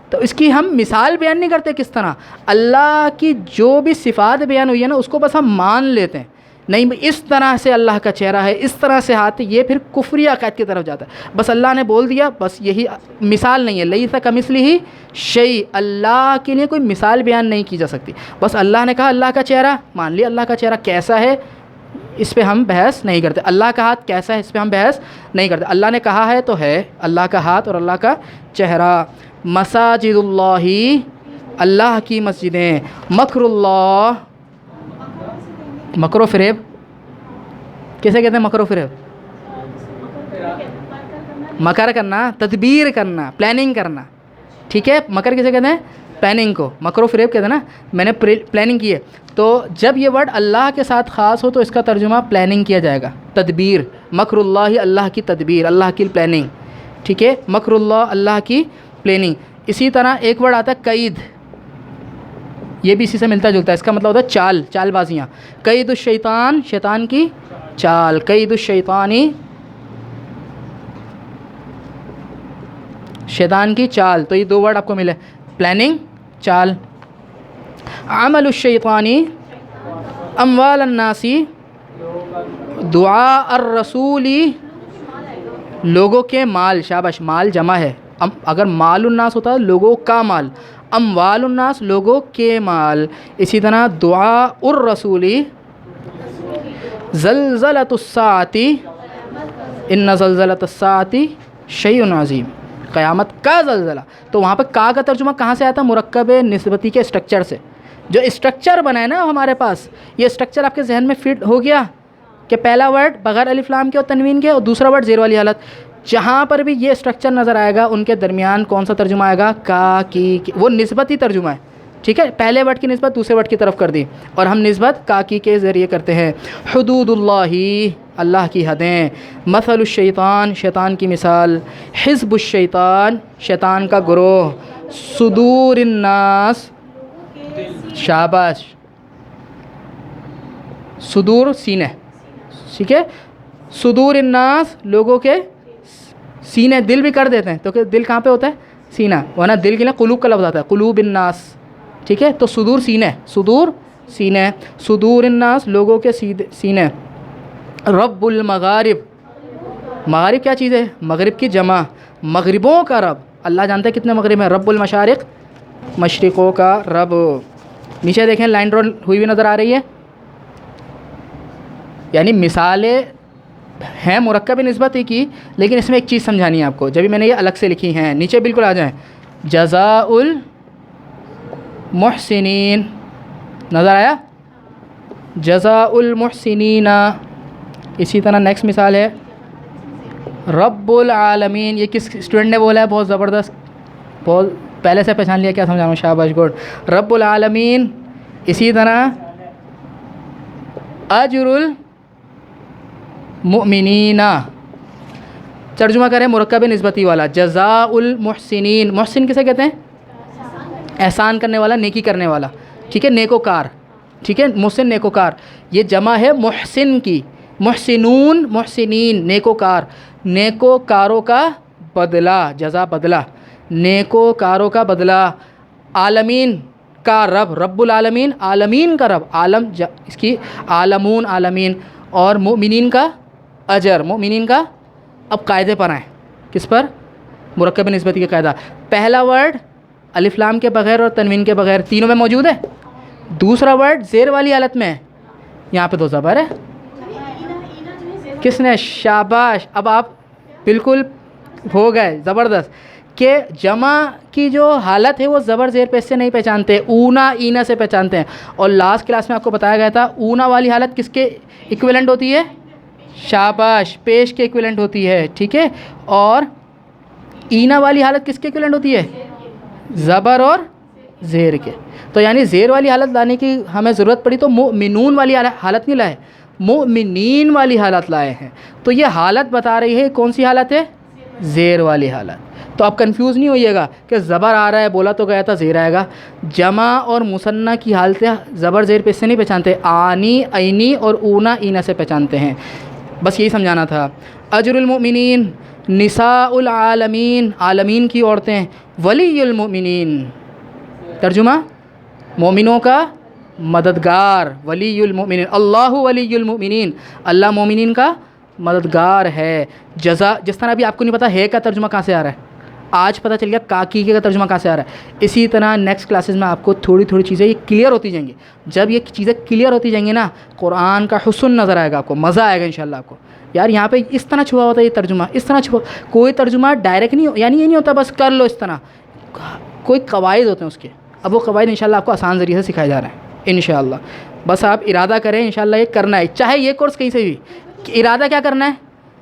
تو اس کی ہم مثال بیان نہیں کرتے کس طرح، اللہ کی جو بھی صفات بیان ہوئی ہے نا اس کو بس ہم مان لیتے ہیں، نہیں اس طرح سے اللہ کا چہرہ ہے، اس طرح سے ہاتھ، یہ پھر کفری عقائد کی طرف جاتا ہے۔ بس اللہ نے بول دیا، بس یہی مثال نہیں ہے، لیس کمثلہ شیء، اللہ کے لیے کوئی مثال بیان نہیں کی جا سکتی، بس اللہ نے کہا اللہ کا چہرہ، مان لیا اللہ کا چہرہ کیسا ہے اس پہ ہم بحث نہیں کرتے، اللہ کا ہاتھ کیسا ہے اس پہ ہم بحث نہیں کرتے، اللہ نے کہا ہے تو ہے، اللہ کا ہاتھ اور اللہ کا چہرہ۔ مساجد اللہ، اللہ کی مسجدیں، مکر اللہ، مکر و فریب کیسے کہتے ہیں؟ مکر و فریب، مکر کرنا، تدبیر کرنا، پلاننگ کرنا، ٹھیک ہے، مکر کیسے کہتے ہیں؟ پلاننگ کو، مکر و فریب کہتے ہیں نا، میں نے پلاننگ کی ہے، تو جب یہ ورڈ اللہ کے ساتھ خاص ہو تو اس کا ترجمہ پلاننگ کیا جائے گا، تدبیر، مکر اللہ اللہ کی تدبیر، اللہ کی پلاننگ، ٹھیک ہے، مکر اللہ اللہ کی پلاننگ۔ اسی طرح ایک ورڈ آتا ہے قید، یہ بھی اسی سے ملتا جلتا ہے، اس کا مطلب ہوتا ہے چال، چال بازیاں، قید الشیطان، شیطان کی چال، قید الشیطانی، شیطان کی چال، تو یہ 2 ورڈ آپ کو ملے، پلاننگ، چال۔ عمل الشیطانی اموال الناسی، دعاء الرسولی، لوگوں کے مال، شاباش، مال جمع ہے، اگر مال الناس ہوتا ہے لوگوں کا مال، اموال الناس لوگوں کے مال۔ اسی طرح دعاء الرسولی، زلزلۃ الساعۃ، ان زلزلۃ الساعۃ شیء عظیم، قیامت کا زلزلہ، تو وہاں پہ کا ترجمہ کہاں سے آیا تھا؟ مرکب نسبتی کے اسٹرکچر سے، جو اسٹرکچر بنا ہے نا ہمارے پاس، یہ اسٹرکچر آپ کے ذہن میں فٹ ہو گیا کہ پہلا ورڈ بغیر الف لام کے اور تنوین کے، اور دوسرا ورڈ زیر والی حالت، جہاں پر بھی یہ اسٹرکچر نظر آئے گا ان کے درمیان کون سا ترجمہ آئے گا؟ کا کی، وہ نسبتی ترجمہ ہے، ٹھیک ہے، پہلے ورڈ کی نسبت دوسرے ورڈ کی طرف کر دی، اور ہم نسبت کا کی کے ذریعے کرتے ہیں۔ حدود اللہ، اللہ کی حدیں، مثل الشیطان، شیطان کی مثال، حزب الشیطان، شیطان کا گروہ، صدور الناس، شاباش، صدور سینے، ٹھیک ہے، صدور الناس لوگوں کے سینے، دل بھی کر دیتے ہیں تو کہ دل کہاں پہ ہوتا ہے؟ سینہ، ورنہ دل کے لیے قلوب کا لفظ آتا ہے، قلوب الناس، ٹھیک ہے، تو صدور سینے، صدور سینے، صدور الناس لوگوں کے سینے۔ رب المغارب، مغارب کیا چیز ہے؟ مغرب کی جمع، مغربوں کا رب، اللہ جانتا ہے کتنے مغرب ہیں، رب المشارق، مشرقوں کا رب۔ نیچے دیکھیں لائن ڈرا ہوئی ہوئی نظر آ رہی ہے، یعنی مثالیں ہیں مرکب نسبت ہی کی، لیکن اس میں ایک چیز سمجھانی ہے آپ کو، جبھی میں نے یہ الگ سے لکھی ہیں، نیچے بالکل آ جائیں، جزاء المحسنین، نظر آیا؟ جزاء المحسنین۔ اسی طرح نیکسٹ مثال ہے رب العالمین، یہ کس اسٹوڈنٹ نے بولا ہے؟ بہت زبردست، بہت پہلے سے پہچان لیا، کیا سمجھانا، شاباش، گڈ، رب العالمین۔ اسی طرح اجر المؤمنین، ترجمہ کریں مرکب نسبتی والا، جزاء المحسنین، محسن کسے کہتے ہیں؟ احسان کرنے والا، نیکی کرنے والا، ٹھیک ہے، نیکوکار، ٹھیک ہے، محسن نیکوکار، یہ جمع ہے محسن کی، محسنون، محسنین، نیکوکار، نیکوکاروں کا بدلہ، جزا بدلہ، نیکوکاروں کا بدلہ۔ عالمین کا رب، رب العالمین، عالمین کا رب، عالم اس کی عالمون، عالمین، اور مؤمنین کا اجر، مؤمنین کا۔ اب قاعدے پر آئیں، کس پر؟ مرکب نسبتی کا قاعدہ، پہلا ورڈ الف لام کے بغیر اور تنوین کے بغیر، تینوں میں موجود ہے، دوسرا ورڈ زیر والی حالت میں، یہاں پہ 2 زبر ہے، کس نے؟ شاباش، اب آپ بالکل ہو گئے، زبردست، کہ جمع کی جو حالت ہے وہ زبر زیر پیش سے نہیں پہچانتے، اونا اینا سے پہچانتے ہیں، اور لاسٹ کلاس میں آپ کو بتایا گیا تھا اونا والی حالت کس کے ایکویلنٹ ہوتی ہے؟ شاباش، پیش کے ایکویلنٹ ہوتی ہے، ٹھیک ہے، اور اینا والی حالت کس کے ایکویلنٹ ہوتی ہے؟ زبر اور زیر کے. تو یعنی زیر والی حالت لانے کی ہمیں ضرورت پڑی تو مؤمنون والی حالت نہیں لائے, مؤمنین والی حالت لائے ہیں. تو یہ حالت بتا رہی ہے کون سی حالت ہے؟ زیر والی حالت. تو آپ کنفیوز نہیں ہوئیے گا کہ زبر آ رہا ہے, بولا تو گیا تھا زیر آئے گا. جمع اور مثنیٰ کی حالتیں زبر زیر پہ اس سے نہیں پہچانتے, آنی عینی اور اونا اینا سے پہچانتے ہیں. بس یہی سمجھانا تھا. اجر المؤمنین, نساء العالمین, عالمین کی عورتیں. ولی المؤمنین, ترجمہ مومنوں کا مددگار. ولی المؤمنین, اللہ ولی المؤمنین, اللہ مومنین کا مددگار ہے. جزا, جس طرح ابھی آپ کو نہیں پتا ہے کا ترجمہ کہاں سے آ رہا ہے, آج پتہ چل گیا کاکی کا ترجمہ کہاں سے آ رہا ہے. اسی طرح نیکسٹ کلاسز میں آپ کو تھوڑی تھوڑی چیزیں یہ کلیئر ہوتی جائیں گی. جب یہ چیزیں کلیئر ہوتی جائیں گی نا, قرآن کا حسن نظر آئے گا آپ کو, مزہ آئے گا انشاءاللہ آپ کو. یار یہاں پہ اس طرح چھپا ہوتا ہے یہ ترجمہ, اس طرح چھپا, کوئی ترجمہ ڈائریکٹ نہیں, یعنی یہ نہیں ہوتا بس کر لو اس طرح, کوئی قواعد ہوتے ہیں اس کے. اب وہ قواعد انشاءاللہ آپ کو آسان ذریعے سے سکھائے جا رہے ہیں انشاءاللہ. بس آپ ارادہ کریں انشاءاللہ یہ کرنا ہے, چاہے یہ کورس کہیں سے بھی. ارادہ کیا کرنا ہے؟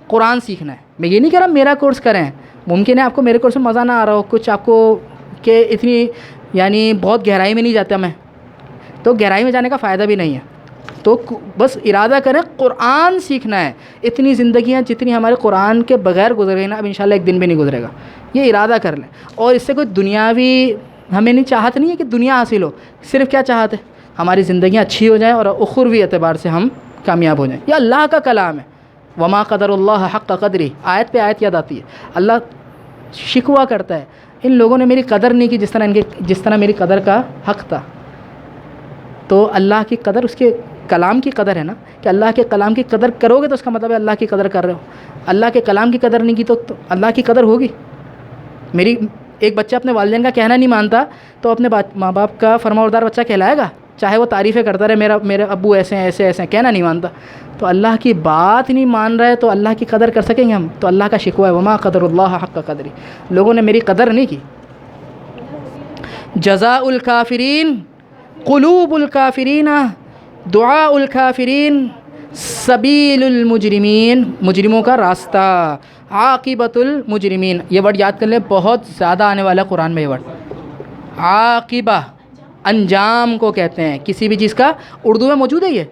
قرآن سیکھنا ہے. میں یہ نہیں کہہ رہا میرا کورس کریں, ممکن ہے آپ کو میرے کورس میں مزہ نہ آ رہا ہو, کچھ آپ کو کہ اتنی یعنی بہت گہرائی میں نہیں جاتا میں, تو گہرائی میں جانے کا فائدہ بھی نہیں ہے. تو بس ارادہ کریں قرآن سیکھنا ہے. اتنی زندگیاں جتنی ہمارے قرآن کے بغیر گزر گئی نا, اب انشاءاللہ ایک دن بھی نہیں گزرے گا. یہ ارادہ کر لیں. اور اس سے کوئی دنیاوی ہمیں نہیں چاہت نہیں ہے کہ دنیا حاصل ہو, صرف کیا چاہت ہے ہماری زندگیاں اچھی ہو جائیں اور اخروی اعتبار سے ہم کامیاب ہو جائیں. یہ اللہ کا کلام ہے. وما قدر اللہ حق قدری, آیت پہ آیت یاد آتی ہے. اللہ شکوہ کرتا ہے ان لوگوں نے میری قدر نہیں کی جس طرح میری قدر کا حق تھا. تو اللہ کی قدر اس کے کلام کی قدر ہے نا, کہ اللہ کے کلام کی قدر کرو گے تو اس کا مطلب ہے اللہ کی قدر کر رہے ہو. اللہ کے کلام کی قدر نہیں کی تو اللہ کی قدر ہوگی. میری ایک بچہ اپنے والدین کا کہنا نہیں مانتا تو اپنے ماں باپ کا فرمانبردار بچہ کہلائے گا, چاہے وہ تعریفیں کرتا رہے میرے ابو ایسے ہیں ایسے ایسے ہیں, کہنا نہیں مانتا. تو اللہ کی بات نہیں مان رہے تو اللہ کی قدر کر سکیں گے ہم؟ تو اللہ کا شکوہ ہے وما قدر اللہ حق قدری, لوگوں نے میری قدر نہیں کی. جزاء الکافرین, قلوب الکافرین, دعاء الکافرین, سبیل المجرمین, مجرموں کا راستہ, عاقبۃ المجرمین. یہ ورڈ یاد کر لیں, بہت زیادہ آنے والا ہے قرآن میں یہ ورڈ. عاقبہ انجام کو کہتے ہیں کسی بھی چیز کا, اردو میں موجود ہے یہ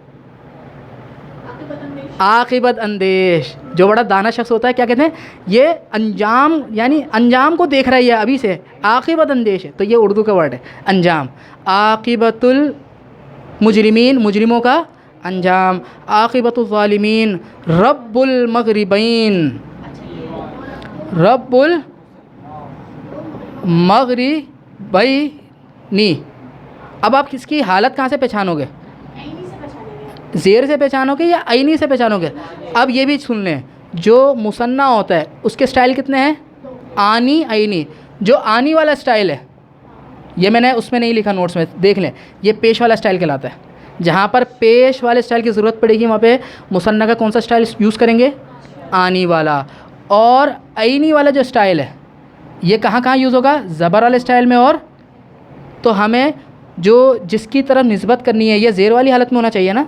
عاقبت اندیش. جو بڑا دانا شخص ہوتا ہے کیا کہتے ہیں, یہ انجام یعنی انجام کو دیکھ رہا ہے ابھی سے, عاقبت اندیش ہے. تو یہ اردو کا ورڈ ہے انجام. عاقبۃ المجرمین, مجرموں کا انجام. عاقبۃ الظالمین, رب المغربین, رب المغربین. اب آپ کس کی حالت کہاں سے پہچانو گے؟ زیر سے پہچانو گے یا عینی سے پہچانو گے؟ اب یہ بھی سن لیں, جو مثنیٰ ہوتا ہے اس کے سٹائل کتنے ہیں؟ آنی عینی. جو آنی والا سٹائل ہے یہ میں نے اس میں نہیں لکھا نوٹس میں, دیکھ لیں, یہ پیش والا سٹائل کہلاتا ہے. جہاں پر پیش والے سٹائل کی ضرورت پڑے گی وہاں پہ مثنیٰ کا کون سا سٹائل یوز کریں گے؟ آنی والا. اور عینی والا جو سٹائل ہے یہ کہاں کہاں یوز ہوگا؟ زبر والے سٹائل میں. اور تو ہمیں جو جس کی طرف نسبت کرنی ہے یہ زیر والی حالت میں ہونا چاہیے نا,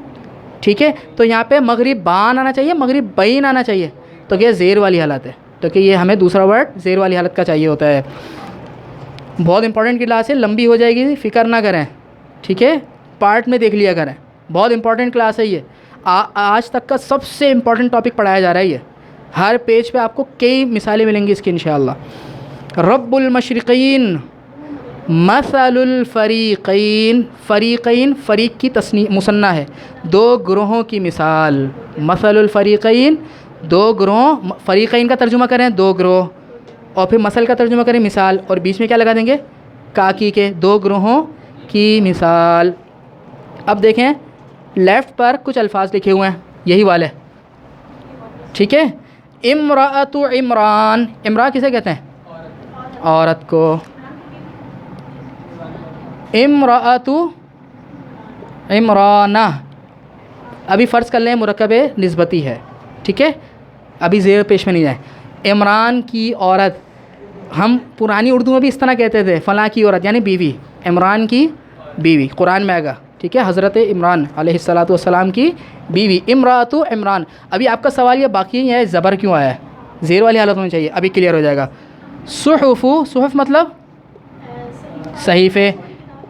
ٹھیک ہے. تو یہاں پہ مغربان آنا چاہیے, مغربین آنا چاہیے, تو یہ زیر والی حالت ہے. تو کہ یہ ہمیں دوسرا ورڈ زیر والی حالت کا چاہیے ہوتا ہے. بہت امپورٹنٹ کلاس ہے, لمبی ہو جائے گی, فکر نہ کریں, ٹھیک ہے, پارٹ میں دیکھ لیا کریں. بہت امپورٹنٹ کلاس ہے یہ, آج تک کا سب سے امپورٹنٹ ٹاپک پڑھایا جا رہا ہے یہ. ہر پیج پہ آپ کو کئی مثالیں ملیں گی اس کی انشاءاللہ. رب المشرقین, مثل الفریقین, فریقین فریق کی مثنیٰ ہے, دو گروہوں کی مثال. مثل الفریقین, دو گروہ, فریقین کا ترجمہ کریں دو گروہ, اور پھر مثل کا ترجمہ کریں مثال, اور بیچ میں کیا لگا دیں گے؟ کاکی کے, دو گروہوں کی مثال. اب دیکھیں لیفٹ پر کچھ الفاظ لکھے ہوئے ہیں, یہی والے, ٹھیک ہے. امرأۃ عمران, امرا کسے کہتے ہیں؟ عورت کو. امرأۃ عمرانہ, ابھی فرض کر لیں مرکب نسبتی ہے, ٹھیک ہے, ابھی زیر پیش میں نہیں جائیں. عمران کی عورت, ہم پرانی اردو میں بھی اس طرح کہتے تھے, فلاں کی عورت یعنی بیوی, عمران کی بیوی, قرآن میں آئے گا, ٹھیک ہے, حضرت عمران علیہ الصلاۃ والسلام کی بیوی. امرأۃ عمران. ابھی آپ کا سوال یہ باقی ہے زبر کیوں آیا ہے, زیر والی حالت ہونی چاہیے, ابھی کلیئر ہو جائے گا. صحف, صحف مطلب صحیفے,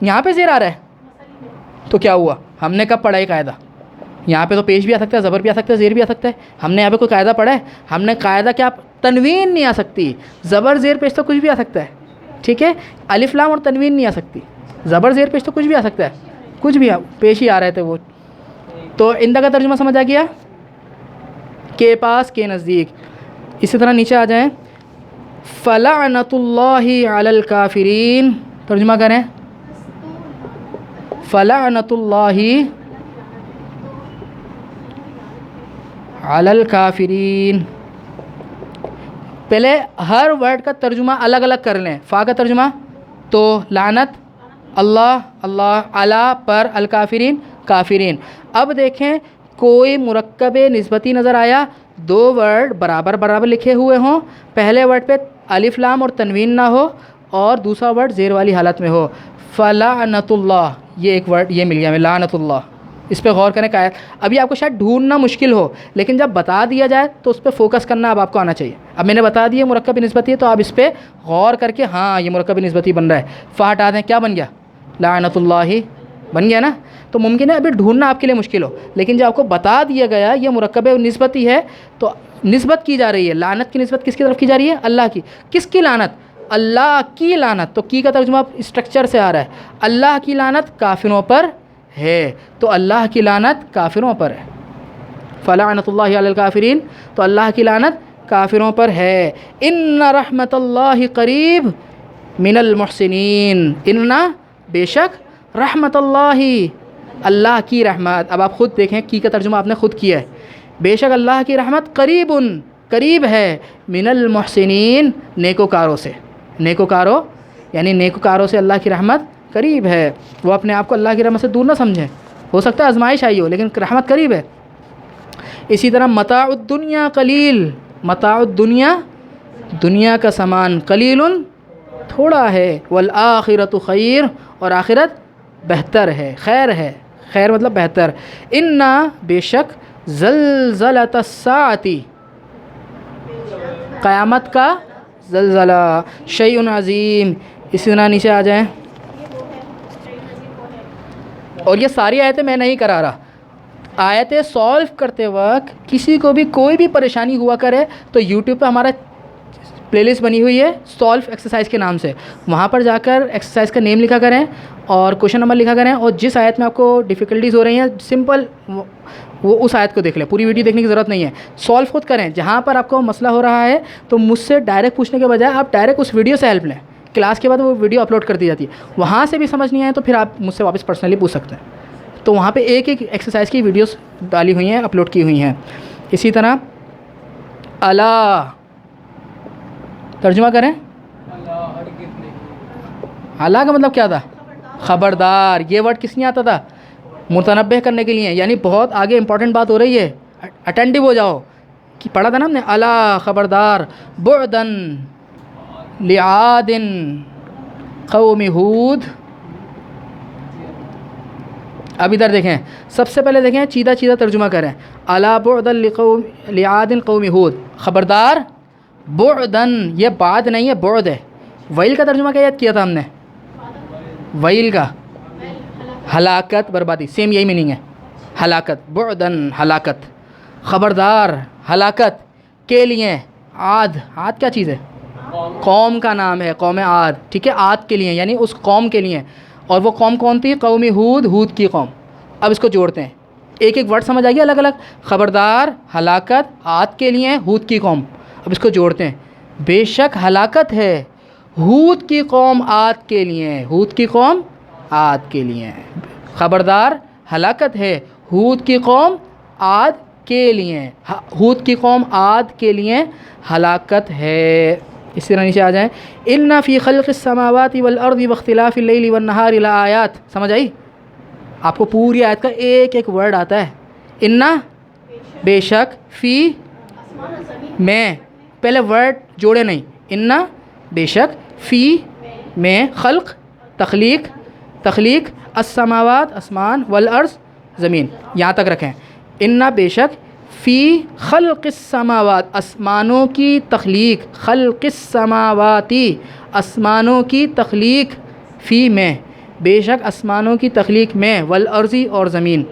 یہاں پہ زیر آ رہا ہے تو کیا ہوا؟ ہم نے کب پڑھا یہ قاعدہ؟ یہاں پہ تو پیش بھی آ سکتا ہے، زبر بھی آ سکتا ہے، زیر بھی آ سکتا ہے. ہم نے یہاں پہ کوئی قاعدہ پڑھا ہے؟ ہم نے قاعدہ کیا، تنوین نہیں آ سکتی. زبر زیر پیش تو کچھ بھی آ سکتا ہے، ٹھیک ہے. الف لام اور تنوین نہیں آ سکتی. زبر زیر پیش تو کچھ بھی آ سکتا ہے، کچھ بھی پیش ہی آ رہے تھے وہ. تو اندہ کا ترجمہ سمجھ آ گیا، کے پاس، کے نزدیک. اسی طرح نیچے آ جائیں، فلعنۃ اللہ علی الکافرین. ترجمہ کریں، فلعنۃ اللہ علی الکافرین. پہلے ہر ورڈ کا ترجمہ الگ الگ کر لیں. فا کا ترجمہ تو لعنت اللہ، اللہ، علی پر، الکافرین کافرین. اب دیکھیں کوئی مرکب نسبتی نظر آیا، دو ورڈ برابر برابر لکھے ہوئے ہوں، پہلے ورڈ پہ الف لام اور تنوین نہ ہو اور دوسرا ورڈ زیر والی حالت میں ہو. فلعنۃ اللہ، یہ ایک ورڈ یہ مل گیا ہمیں، لعنت اللہ. اس پہ غور کریں. ابھی آپ کو شاید ڈھونڈنا مشکل ہو، لیکن جب بتا دیا جائے تو اس پہ فوکس کرنا اب آپ کو آنا چاہیے. اب میں نے بتا دیا مرکب نسبتی ہے تو آپ اس پہ غور کر کے، ہاں یہ مرکب نسبتی بن رہا ہے، فا ہٹا دیں، کیا بن گیا؟ لعنت اللہ بن گیا نا. تو ممکن ہے ابھی ڈھونڈنا آپ کے لیے مشکل ہو، لیکن جب آپ کو بتا دیا گیا یہ مرکب نسبتی ہے تو نسبت کی جا رہی ہے. لعنت کی نسبت کس کی طرف کی جا رہی ہے؟ اللہ کی. کس کی لعنت؟ اللہ کی لعنت. تو کی کا ترجمہ اسٹرکچر سے آ رہا ہے، اللہ کی لعنت کافروں پر ہے، تو اللہ کی لعنت کافروں پر ہے. فلعنۃ اللہ علی الکافرین، تو اللہ کی لعنت کافروں پر ہے. ان رحمت اللہ قریب من المحسنین. ان بے شک، رحمت اللہ اللہ کی رحمت. اب آپ خود دیکھیں، کی کا ترجمہ آپ نے خود کیا ہے. بے شک اللہ کی رحمت قریب قریب ہے، من المحسنین نیکوکاروں سے. نیکوکاروں یعنی نیکوکاروں سے اللہ کی رحمت قریب ہے. وہ اپنے آپ کو اللہ کی رحمت سے دور نہ سمجھیں، ہو سکتا ہے آزمائش آئی ہو لیکن رحمت قریب ہے. اسی طرح متاع الدنیا قلیل. متاع الدنیا، دنیا کا سامان، قلیل تھوڑا ہے، والآخرۃ خیر، اور آخرت بہتر ہے، خیر ہے. خیر مطلب بہتر. انا بے شک، زلزلۃ الساعۃ قیامت کا زلزلہ، شیء عظیم. اسی طرح نیچے آ جائیں، اور یہ ساری آیتیں میں نہیں کرا رہا. آیتیں سولو کرتے وقت کسی کو بھی کوئی بھی پریشانی ہوا کرے تو یوٹیوب پہ ہمارا پلے لسٹ بنی ہوئی ہے سولو ایکسرسائز کے نام سے، وہاں پر جا کر ایکسرسائز کا نیم لکھا کریں اور کوشچن نمبر لکھا کریں، اور جس آیت میں آپ کو ڈیفیکلٹیز ہو رہی ہیں سمپل وہ اس آیت کو دیکھ لیں. پوری ویڈیو دیکھنے کی ضرورت نہیں ہے، سولو خود کریں. جہاں پر آپ کو مسئلہ ہو رہا ہے تو مجھ سے ڈائریکٹ پوچھنے کے بجائے آپ ڈائریکٹ اس ویڈیو سے ہیلپ لیں. کلاس کے بعد وہ ویڈیو اپلوڈ کر دی جاتی ہے، وہاں سے بھی سمجھ نہیں آئے تو پھر آپ مجھ سے واپس پرسنلی پوچھ سکتے ہیں. تو وہاں پہ ایک ایک ایکسرسائز کی ویڈیوز ڈالی ہوئی ہیں، اپلوڈ کی ہوئی ہیں. اسی طرح الا ترجمہ کریں. الا کا مطلب کیا تھا؟ خبردار. یہ ورڈ کس لیے آتا تھا؟ متنبہ کرنے کے لیے، یعنی بہت آگے امپورٹنٹ بات ہو رہی ہے، اٹینٹو ہو جاؤ. کہ پڑھا تھا نا ہم نے، الا خبردار، بعدن لعاد قوم ہود. اب ادھر دیکھیں، سب سے پہلے دیکھیں چیدہ چیدہ ترجمہ کریں. الا بعدا لعاد قوم ہود. خبردار، بعدن، یہ بعد نہیں ہے بعد ہے. ویل کا ترجمہ کیا یاد کیا تھا ہم نے؟ ویل کا ہلاکت، بربادی، سیم یہی میننگ ہے. ہلاکت، بعدن ہلاکت، خبردار ہلاکت کے لیے. عاد، عاد کیا چیز ہے؟ قوم کا نام ہے، قوم عاد، ٹھیک ہے. عاد کے لیے یعنی اس قوم کے لیے، اور وہ قوم کون تھی؟ قوم ہود، ہود کی قوم. اب اس کو جوڑتے ہیں، ایک ایک ورڈ سمجھ آئیے الگ الگ. خبردار، ہلاکت، عاد کے لیے، ہود کی قوم. اب اس کو جوڑتے ہیں. بے شک ہلاکت ہے ہود کی قوم عاد کے لیے، ہود کی قوم عاد کے لیے. خبردار ہلاکت ہے ہود کی قوم عاد کے لیے، ہود کی قوم عاد کے لیے ہلاکت ہے. اسی طرح نیچے آ جائیں، ان فی خلق السماوات والارض واختلاف اللیل والنہار لآیات. سمجھ آئی؟ آپ کو پوری آیت کا ایک ایک ورڈ آتا ہے. ان بے شک، فی میں، پہلے ورڈ جوڑے نہیں. ان بے شک، فی میں، خلق تخلیق، تخلیق، السماوات آسمان، والارض زمین، یہاں تک رکھیں. ان بے شک، فی خلق السماوات آسمانوں کی تخلیق، خلق السماواتی آسمانوں کی تخلیق، فی میں، بے شک آسمانوں کی تخلیق میں، والارضی اور زمین،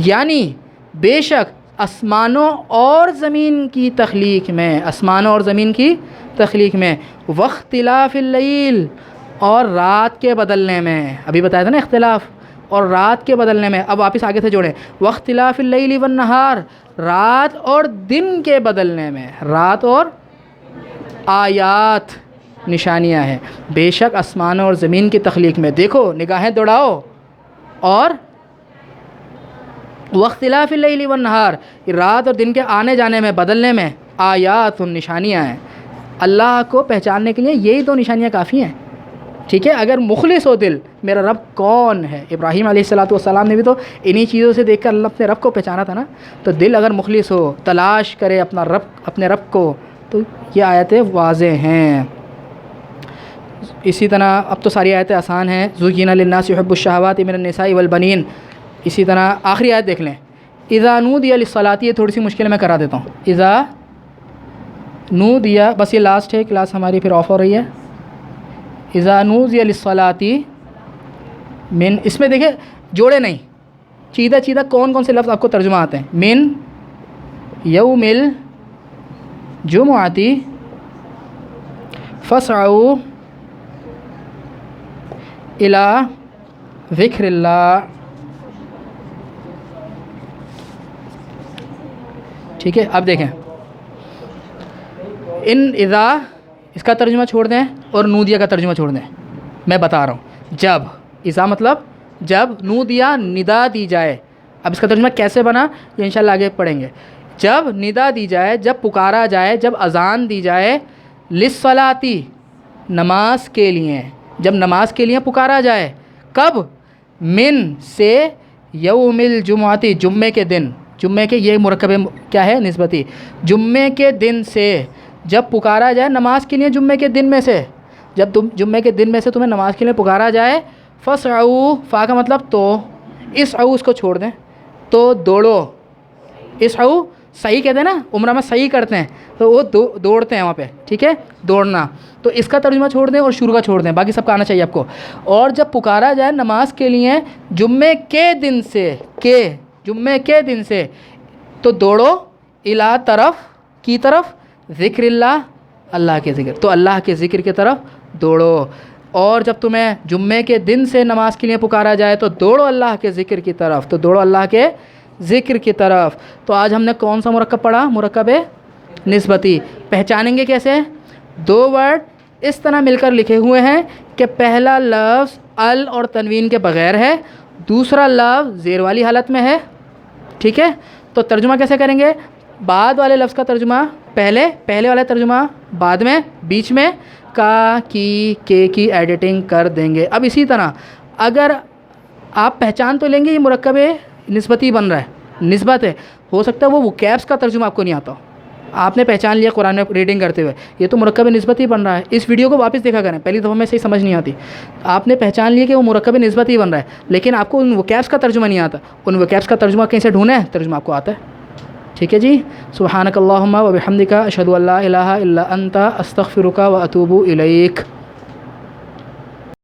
یعنی بے شک آسمانوں اور زمین کی تخلیق میں، آسمانوں اور زمین کی تخلیق میں، واختلاف اللیل اور رات کے بدلنے میں، ابھی بتایا تھا نا اختلاف اور رات کے بدلنے میں، اب واپس آگے سے جوڑیں، واختلاف اللیل والنہار، رات اور دن کے بدلنے میں، رات اور آیات نشانیاں ہیں، بے شک آسمانوں اور زمین کی تخلیق میں، دیکھو نگاہیں دوڑاؤ، اور واختلاف اللیل والنہار، رات اور دن کے آنے جانے میں، بدلنے میں، آیات نشانیاں ہیں، اللہ کو پہچاننے کے لیے یہی دو نشانیاں کافی ہیں، ٹھیک ہے۔ اگر مخلص ہو دل، میرا رب کون ہے، ابراہیم علیہ السلام نے بھی تو انہی چیزوں سے دیکھ کر اللہ اپنے رب کو پہچانا تھا نا، تو دل اگر مخلص ہو، تلاش کرے اپنے رب کو، تو یہ آیتیں واضح ہیں۔ اسی طرح اب تو ساری آیتیں آسان ہیں، زُیِّنَ لِلنَّاسِ حُبُّ الشَّهَوَاتِ مِنَ النِّسَاءِ وَالْبَنِينَ، اسی طرح آخری آیت دیکھ لیں، اِذَا نُودِیَ لِلصَّلَاةِ، یہ تھوڑی سی مشکل میں کرا دیتا ہوں، اِذَا نُودِیَ، بس یہ لاسٹ ہے، کلاس ہماری پھر آف ہو رہی ہے، اِذَا نُودِیَ لِلصَّلَاةِ من، اس میں دیکھیں جوڑے نہیں، چیدہ چیدہ کون کون سے لفظ آپ کو ترجمہ آتے ہیں، من یوم الجمعۃ فاسعوا الی ذکر اللہ، ٹھیک ہے۔ اب دیکھیں ان اذا، اس کا ترجمہ چھوڑ دیں اور نودیہ کا ترجمہ چھوڑ دیں، میں بتا رہا ہوں، جب، اذا مطلب جب، نودیہ ندا دی جائے، اب اس کا ترجمہ کیسے بنا یہ انشاءاللہ آگے پڑھیں گے، جب ندا دی جائے، جب پکارا جائے، جب اذان دی جائے، للصلاۃ، نماز کے لیے، جب نماز کے لیے پکارا جائے، کب، من سے، یوم الجمعۃ، جمعے کے دن، جمعے کے، یہ مرکب کیا ہے، نسبتی، جمعے کے دن سے، جب پکارا جائے نماز کے لیے جمعے کے دن میں سے، جب جمعے کے دن میں سے تمہیں نماز کے لیے پکارا جائے، فاسعوا، فا کا مطلب تو، اسعوا اس کو چھوڑ دیں، تو دوڑو، اسعوا صحیح کہتے ہیں نا، عمرہ میں صحیح کرتے ہیں تو وہ دوڑتے ہیں وہاں پہ، ٹھیک ہے، دوڑنا، تو اس کا ترجمہ چھوڑ دیں اور شروع کا چھوڑ دیں، باقی سب کا آنا چاہیے آپ کو، اور جب پکارا جائے نماز کے لیے جمعے کے دن سے، جمعے کے دن سے، تو دوڑو، الا طرف، کی طرف، ذکر اللہ، اللہ کے ذکر، تو اللہ کے ذکر کی طرف دوڑو، اور جب تمہیں جمعے کے دن سے نماز کے لیے پکارا جائے تو دوڑو اللہ کے ذکر کی طرف، تو دوڑو اللہ کے ذکر کی طرف۔ تو آج ہم نے کون سا مرکب پڑھا، مرکب نسبتی، پہچانیں گے کیسے، دو ورڈ اس طرح مل کر لکھے ہوئے ہیں کہ پہلا لفظ ال اور تنوین کے بغیر ہے، دوسرا لفظ زیر والی حالت میں ہے، ٹھیک ہے، تو ترجمہ کیسے کریں گے، بعد والے لفظ کا ترجمہ پہلے والا ترجمہ بعد میں، بیچ میں کا، کی، کے کی ایڈیٹنگ کر دیں گے۔ اب اسی طرح اگر آپ پہچان تو لیں گے یہ مرکب نسبتی بن رہا ہے، نسبت ہے، ہو سکتا ہے وہ کیپس کا ترجمہ آپ کو نہیں آتا ہو، آپ نے پہچان لیا قرآن میں ریڈنگ کرتے ہوئے یہ تو مرکب نسبتی بن رہا ہے، اس ویڈیو کو واپس دیکھا کریں، پہلی دفعہ میں صحیح سمجھ نہیں آتی، آپ نے پہچان لیا کہ وہ مرکب نسبتی بن رہا ہے، لیکن آپ کو ان وکیبس کا ترجمہ نہیں آتا، ان وکیبس کا ترجمہ کہیں سے ڈھونڈیں، ترجمہ آپ کو آتا ہے، ٹھیک ہے جی۔ سبحانک اللہم و بحمدک، اشہد ان لا الہ الا انت، استغفرک و اتوب الیک۔